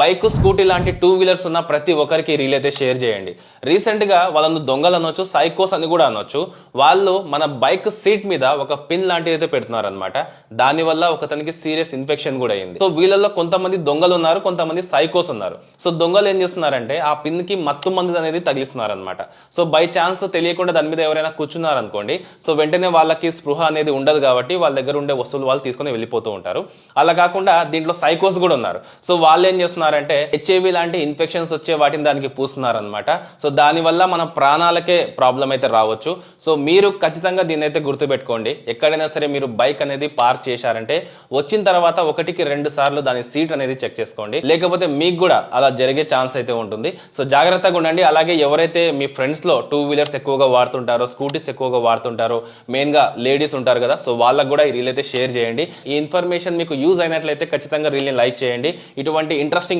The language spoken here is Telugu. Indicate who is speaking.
Speaker 1: బైక్ స్కూటీ లాంటి టూ వీలర్స్ ఉన్న ప్రతి ఒక్కరికి రీల్ అయితే షేర్ చేయండి. రీసెంట్ గా వాళ్ళను దొంగలు అనొచ్చు, సైకోస్ అని కూడా అనొచ్చు. వాళ్ళు మన బైక్ సీట్ మీద ఒక పిన్ లాంటిది అయితే పెడుతున్నారు అనమాట. దానివల్ల ఒకతనికి సీరియస్ ఇన్ఫెక్షన్ కూడా అయింది. సో వీళ్ళల్లో కొంతమంది దొంగలు ఉన్నారు, కొంతమంది సైకోస్ ఉన్నారు. సో దొంగలు ఏం చేస్తున్నారంటే ఆ పిన్ కి మత్తు మందు అనేది తగిలిస్తున్నారు అనమాట. సో బై ఛాన్స్ తెలియకుండా దాని మీద ఎవరైనా కూర్చున్నారు అనుకోండి, సో వెంటనే వాళ్ళకి స్పృహ అనేది ఉండదు కాబట్టి వాళ్ళ దగ్గర ఉండే వస్తువులు వాళ్ళు తీసుకుని వెళ్ళిపోతూ ఉంటారు. అలా కాకుండా దీంట్లో సైకోస్ కూడా ఉన్నారు. సో వాళ్ళు ఏం చేస్తున్నారు అంటే హెచ్ఐవి లాంటి ఇన్ఫెక్షన్స్ వచ్చే వాటిని దానికి పూస్తున్నారనమాట. సో దానివల్ల మన ప్రాణాలకే ప్రాబ్లం అయితే రావచ్చు. సో మీరు ఖచ్చితంగా దీన్ని అయితే గుర్తుపెట్టుకోండి. ఎక్కడైనా సరే మీరు బైక్ అనేది పార్క్ చేశారంటే వచ్చిన తర్వాత 1-2 సార్లు దాని సీట్ అనేది చెక్ చేసుకోండి. లేకపోతే మీకు కూడా అలా జరిగే ఛాన్స్ అయితే ఉంటుంది. సో జాగ్రత్తగా ఉండండి. అలాగే ఎవరైతే మీ ఫ్రెండ్స్ లో టూ వీలర్స్ ఎక్కువగా వాడుతుంటారో, స్కూటీస్ ఎక్కువగా వాడుతుంటారో, మెయిన్ గా లేడీస్ ఉంటారు కదా, సో వాళ్ళకు కూడా ఈ రీల్ అయితే షేర్ చేయండి. ఈ ఇన్ఫర్మేషన్ మీకు యూజ్ అయినట్లయితే ఖచ్చితంగా రీల్ ని లైక్ చేయండి. ఇటువంటి ఇంట్రెస్టింగ్